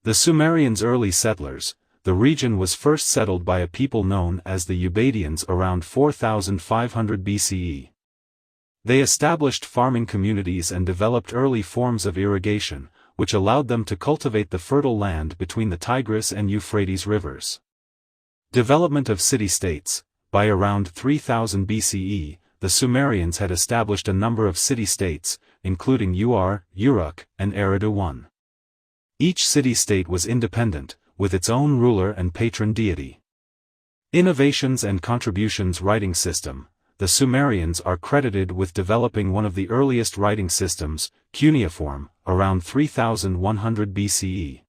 The Sumerians' early settlers. The region was first settled by a people known as the Ubadians around 4500 BCE. They established farming communities and developed early forms of irrigation, which allowed them to cultivate the fertile land between the Tigris and Euphrates rivers. Development of city-states. By around 3000 BCE, the Sumerians had established a number of city-states, including Uruk, and Eridu I. Each city-state was independent, with its own ruler and patron deity. Innovations and contributions. Writing system. The Sumerians are credited with developing one of the earliest writing systems, cuneiform, around 3100 BCE.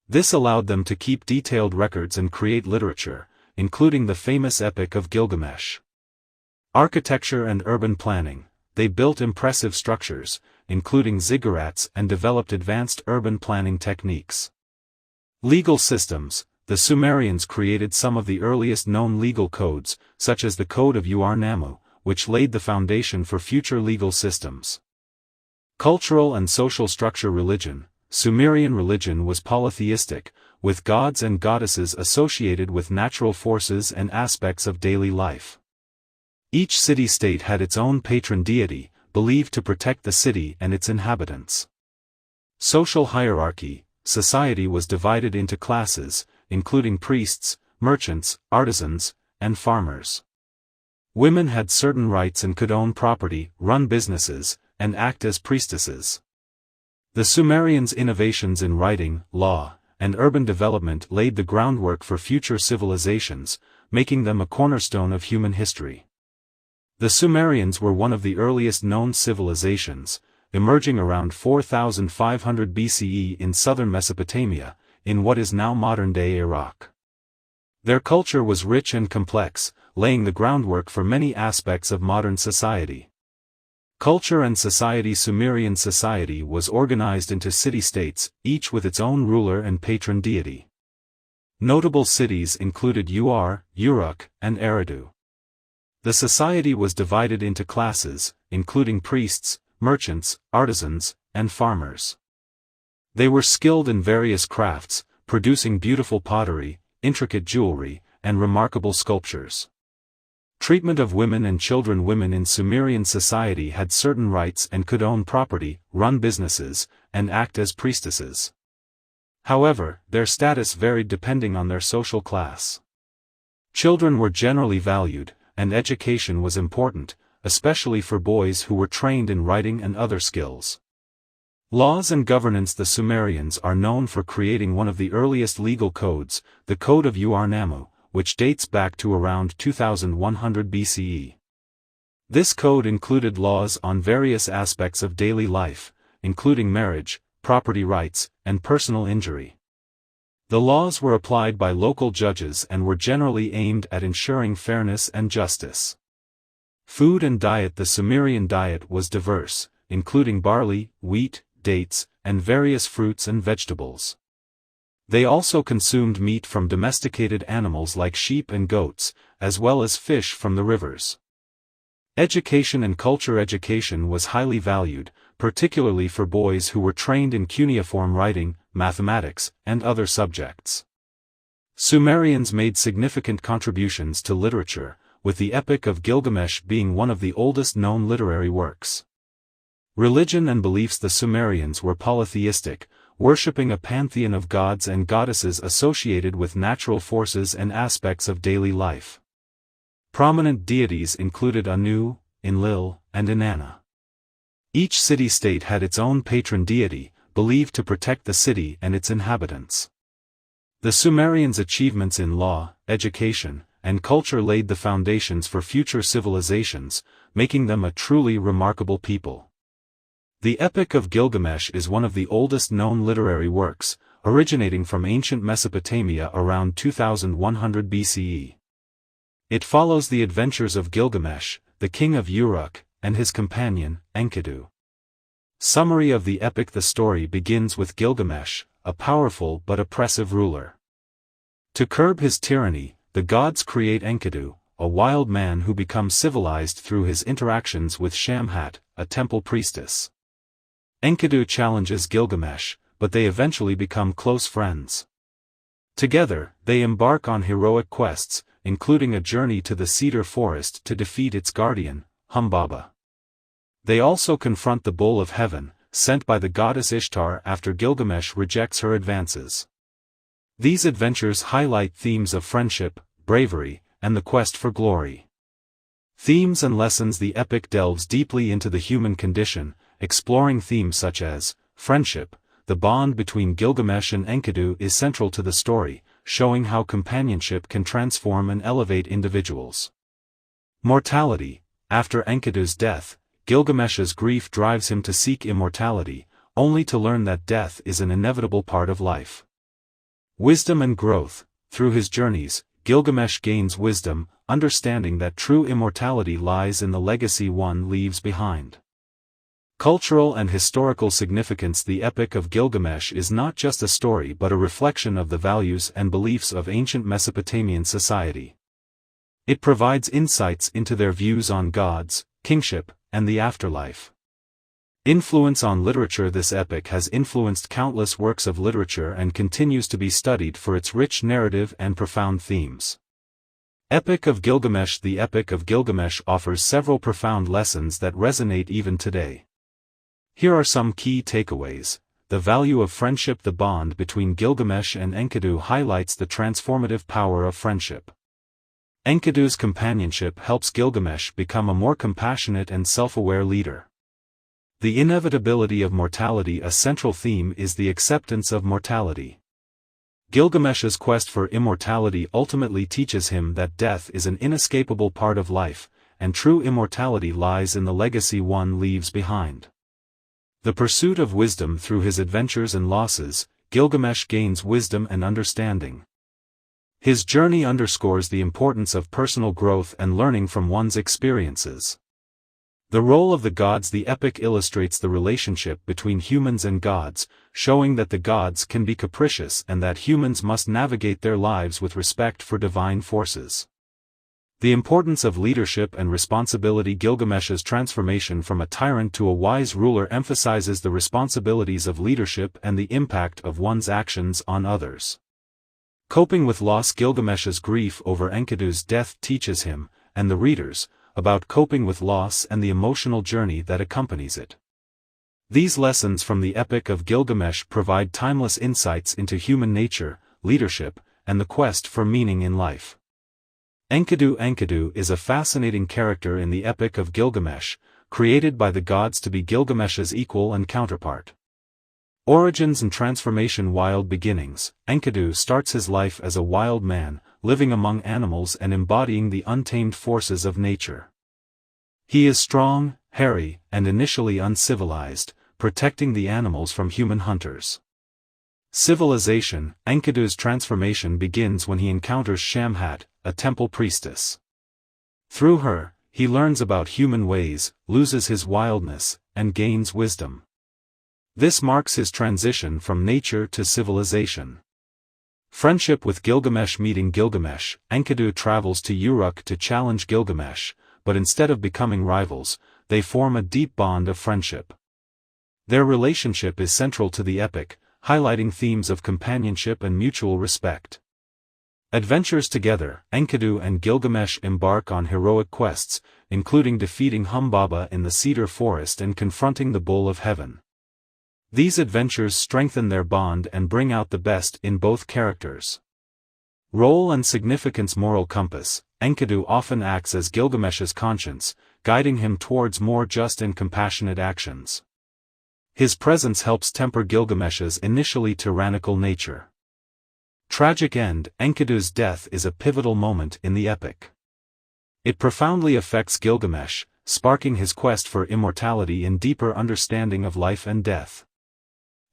This allowed them to keep detailed records and create literature, including the famous Epic of Gilgamesh. Architecture and urban planning. They built impressive structures, including ziggurats, and developed advanced urban planning techniques. Legal systems. The Sumerians created some of the earliest known legal codes, such as the Code of Uruk, which laid the foundation for future legal systems. Cultural and social structure. Religion. Sumerian religion was polytheistic, with gods and goddesses associated with natural forces and aspects of daily life. Each city-state had its own patron deity, believed to protect the city and its inhabitants. Social hierarchy. Society was divided into classes, including priests, merchants, artisans, and farmers. Women had certain rights and could own property, run businesses, and act as priestesses. The Sumerians' innovations in writing, law, and urban development laid the groundwork for future civilizations, making them a cornerstone of human history. The Sumerians were one of the earliest known civilizations, emerging around 4500 BCE in southern Mesopotamia, in what is now modern-day Iraq. Their culture was rich and complex, laying the groundwork for many aspects of modern society. Culture and society. Sumerian society was organized into city-states, each with its own ruler and patron deity. Notable cities included Uruk, and Eridu. The society was divided into classes, including priests, merchants, artisans, and farmers. They were skilled in various crafts, producing beautiful pottery, intricate jewelry, and remarkable sculptures. Treatment of women and children. Women in Sumerian society had certain rights and could own property, run businesses, and act as priestesses. However, their status varied depending on their social class. Children were generally valued, and education was important, especially for boys who were trained in writing and other skills. Laws and governance. The Sumerians are known for creating one of the earliest legal codes, the Code of Uruk, which dates back to around 2100 BCE. This code included laws on various aspects of daily life, including marriage, property rights, and personal injury. The laws were applied by local judges and were generally aimed at ensuring fairness and justice. Food and diet. The Sumerian diet was diverse, including barley, wheat, dates, and various fruits and vegetables. They also consumed meat from domesticated animals like sheep and goats, as well as fish from the rivers. Education and culture. Education was highly valued, particularly for boys who were trained in cuneiform writing, mathematics, and other subjects. Sumerians made significant contributions to literature, with the Epic of Gilgamesh being one of the oldest known literary works. Religion and beliefs. The Sumerians were polytheistic, worshipping a pantheon of gods and goddesses associated with natural forces and aspects of daily life. Prominent deities included Anu, Enlil, and Inanna. Each city-state had its own patron deity, believed to protect the city and its inhabitants. The Sumerians' achievements in law, education, and culture laid the foundations for future civilizations, making them a truly remarkable people. The Epic of Gilgamesh is one of the oldest known literary works, originating from ancient Mesopotamia around 2100 BCE. It follows the adventures of Gilgamesh, the king of Uruk, and his companion, Enkidu. Summary of the epic. The story begins with Gilgamesh, a powerful but oppressive ruler. To curb his tyranny, the gods create Enkidu, a wild man who becomes civilized through his interactions with Shamhat, a temple priestess. Enkidu challenges Gilgamesh, but they eventually become close friends. Together, they embark on heroic quests, including a journey to the cedar forest to defeat its guardian, Humbaba. They also confront the Bull of Heaven, sent by the goddess Ishtar after Gilgamesh rejects her advances. These adventures highlight themes of friendship, bravery, and the quest for glory. Themes and lessons. The epic delves deeply into the human condition, exploring themes such as friendship. The bond between Gilgamesh and Enkidu is central to the story, showing how companionship can transform and elevate individuals. Mortality. After Enkidu's death, Gilgamesh's grief drives him to seek immortality, only to learn that death is an inevitable part of life. Wisdom and growth. Through his journeys, Gilgamesh gains wisdom, understanding that true immortality lies in the legacy one leaves behind. Cultural and historical significance. The Epic of Gilgamesh is not just a story but a reflection of the values and beliefs of ancient Mesopotamian society. It provides insights into their views on gods, kingship, and the afterlife. Influence on literature. This epic has influenced countless works of literature and continues to be studied for its rich narrative and profound themes. Epic of Gilgamesh. The Epic of Gilgamesh offers several profound lessons that resonate even today. Here are some key takeaways. The value of friendship. The bond between Gilgamesh and Enkidu highlights the transformative power of friendship. Enkidu's companionship helps Gilgamesh become a more compassionate and self-aware leader. The inevitability of mortality. A central theme is the acceptance of mortality. Gilgamesh's quest for immortality ultimately teaches him that death is an inescapable part of life, and true immortality lies in the legacy one leaves behind. The pursuit of wisdom. Through his adventures and losses, Gilgamesh gains wisdom and understanding. His journey underscores the importance of personal growth and learning from one's experiences. The role of the gods. The epic illustrates the relationship between humans and gods, showing that the gods can be capricious and that humans must navigate their lives with respect for divine forces. The importance of leadership and responsibility. Gilgamesh's transformation from a tyrant to a wise ruler emphasizes the responsibilities of leadership and the impact of one's actions on others. Coping with loss. Gilgamesh's grief over Enkidu's death teaches him, and the readers, about coping with loss and the emotional journey that accompanies it. These lessons from the Epic of Gilgamesh provide timeless insights into human nature, leadership, and the quest for meaning in life. Enkidu is a fascinating character in the Epic of Gilgamesh, created by the gods to be Gilgamesh's equal and counterpart. Origins and transformation. Wild beginnings. Enkidu starts his life as a wild man, living among animals and embodying the untamed forces of nature. He is strong, hairy, and initially uncivilized, protecting the animals from human hunters. Civilization. Enkidu's transformation begins when he encounters Shamhat, a temple priestess. Through her, he learns about human ways, loses his wildness, and gains wisdom. This marks his transition from nature to civilization. Friendship with Gilgamesh. Meeting Gilgamesh, Enkidu travels to Uruk to challenge Gilgamesh, but instead of becoming rivals, they form a deep bond of friendship. Their relationship is central to the epic, highlighting themes of companionship and mutual respect. Adventures together. Enkidu and Gilgamesh embark on heroic quests, including defeating Humbaba in the cedar forest and confronting the Bull of Heaven. These adventures strengthen their bond and bring out the best in both characters. Role and significance. Moral compass. Enkidu often acts as Gilgamesh's conscience, guiding him towards more just and compassionate actions. His presence helps temper Gilgamesh's initially tyrannical nature. Tragic end. Enkidu's death is a pivotal moment in the epic. It profoundly affects Gilgamesh, sparking his quest for immortality and deeper understanding of life and death.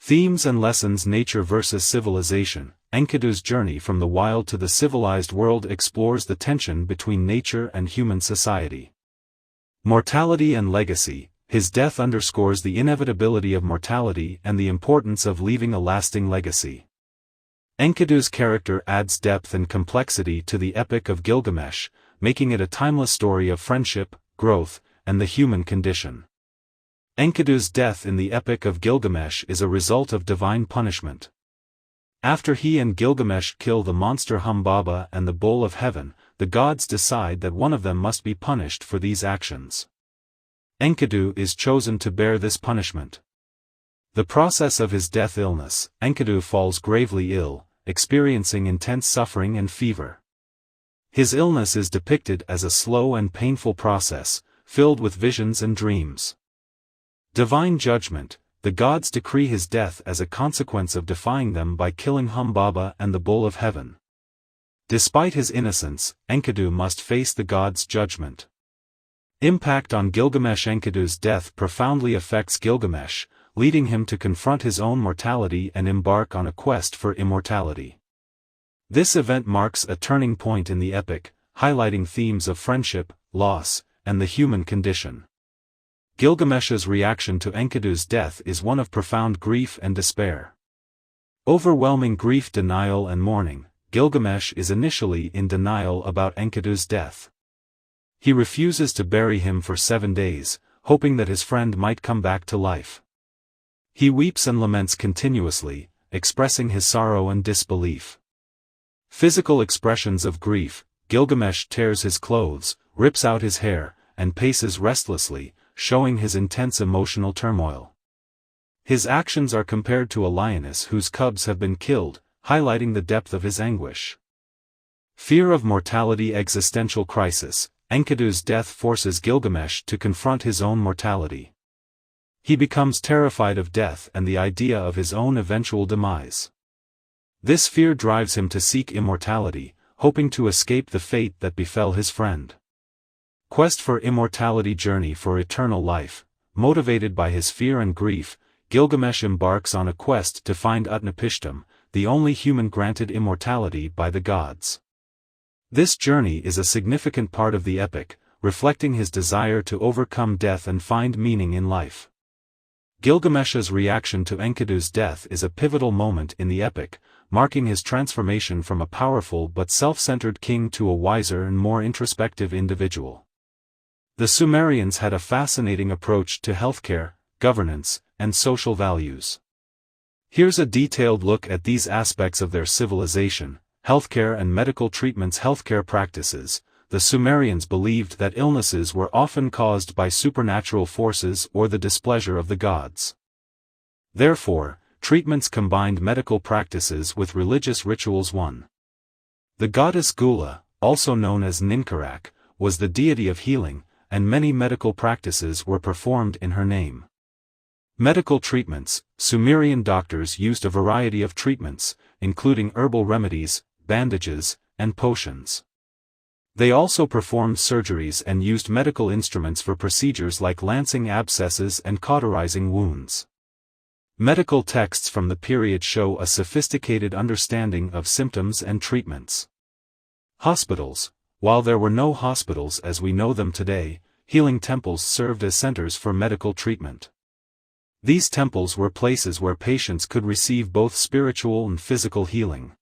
Themes and lessons. Nature versus civilization. Enkidu's journey from the wild to the civilized world explores the tension between nature and human society. Mortality and legacy. His death underscores the inevitability of mortality and the importance of leaving a lasting legacy. Enkidu's character adds depth and complexity to the Epic of Gilgamesh, making it a timeless story of friendship, growth, and the human condition. Enkidu's death in the Epic of Gilgamesh is a result of divine punishment. After he and Gilgamesh kill the monster Humbaba and the Bowl of Heaven, the gods decide that one of them must be punished for these actions. Enkidu is chosen to bear this punishment. The process of his death illness, Enkidu falls gravely ill, experiencing intense suffering and fever. His illness is depicted as a slow and painful process, filled with visions and dreams. Divine judgment, the gods decree his death as a consequence of defying them by killing Humbaba and the Bowl of Heaven. Despite his innocence, Enkidu must face the gods' judgment. Impact on Gilgamesh. Enkidu's death profoundly affects Gilgamesh, leading him to confront his own mortality and embark on a quest for immortality. This event marks a turning point in the epic, highlighting themes of friendship, loss, and the human condition. Gilgamesh's reaction to Enkidu's death is one of profound grief and despair. Overwhelming grief, denial and mourning. Gilgamesh is initially in denial about Enkidu's death. He refuses to bury him for 7 days, hoping that his friend might come back to life. He weeps and laments continuously, expressing his sorrow and disbelief. Physical expressions of grief. Gilgamesh tears his clothes, rips out his hair, and paces restlessly, showing his intense emotional turmoil. His actions are compared to a lioness whose cubs have been killed, highlighting the depth of his anguish. Fear of mortality. Existential crisis. Enkidu's death forces Gilgamesh to confront his own mortality. He becomes terrified of death and the idea of his own eventual demise. This fear drives him to seek immortality, hoping to escape the fate that befell his friend. Quest for immortality. Journey for eternal life. Motivated by his fear and grief, Gilgamesh embarks on a quest to find Utnapishtim, the only human granted immortality by the gods. This journey is a significant part of the epic, reflecting his desire to overcome death and find meaning in life. Gilgamesh's reaction to Enkidu's death is a pivotal moment in the epic, marking his transformation from a powerful but self-centered king to a wiser and more introspective individual. The Sumerians had a fascinating approach to healthcare, governance, and social values. Here's a detailed look at these aspects of their civilization: healthcare and medical treatments. Healthcare practices. The Sumerians believed that illnesses were often caused by supernatural forces or the displeasure of the gods. Therefore, treatments combined medical practices with religious rituals. 1. The goddess Gula, also known as Ninkarak, was the deity of healing, and many medical practices were performed in her name. Medical treatments. Sumerian doctors used a variety of treatments, including herbal remedies, bandages, and potions. They also performed surgeries and used medical instruments for procedures like lancing abscesses and cauterizing wounds. Medical texts from the period show a sophisticated understanding of symptoms and treatments. Hospitals. While there were no hospitals as we know them today, healing temples served as centers for medical treatment. These temples were places where patients could receive both spiritual and physical healing.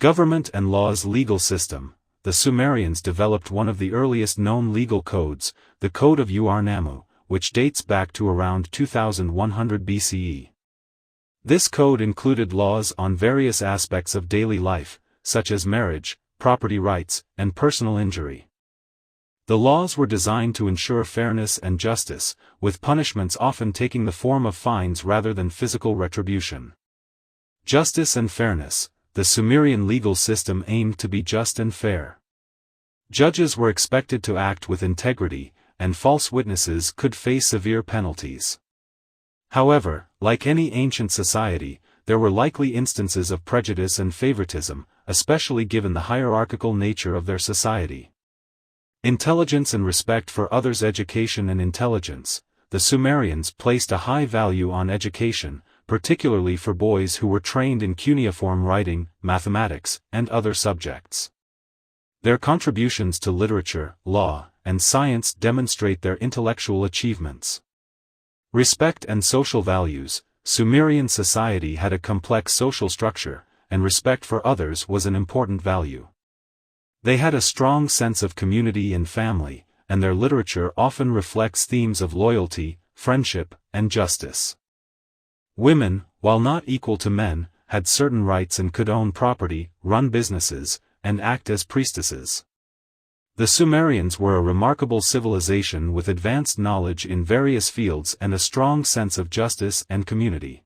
Government and laws. Legal system. The Sumerians developed one of the earliest known legal codes, the Code of Ur-Nammu, which dates back to around 2100 BCE. This code included laws on various aspects of daily life, such as marriage, property rights, and personal injury. The laws were designed to ensure fairness and justice, with punishments often taking the form of fines rather than physical retribution. Justice and fairness. The Sumerian legal system aimed to be just and fair. Judges were expected to act with integrity, and false witnesses could face severe penalties. However, like any ancient society, there were likely instances of prejudice and favoritism, especially given the hierarchical nature of their society. Intelligence and respect for others. Education and intelligence. The Sumerians placed a high value on education, particularly for boys who were trained in cuneiform writing, mathematics, and other subjects. Their contributions to literature, law, and science demonstrate their intellectual achievements. Respect and social values. Sumerian society had a complex social structure, and respect for others was an important value. They had a strong sense of community and family, and their literature often reflects themes of loyalty, friendship, and justice. Women, while not equal to men, had certain rights and could own property, run businesses, and act as priestesses. The Sumerians were a remarkable civilization with advanced knowledge in various fields and a strong sense of justice and community.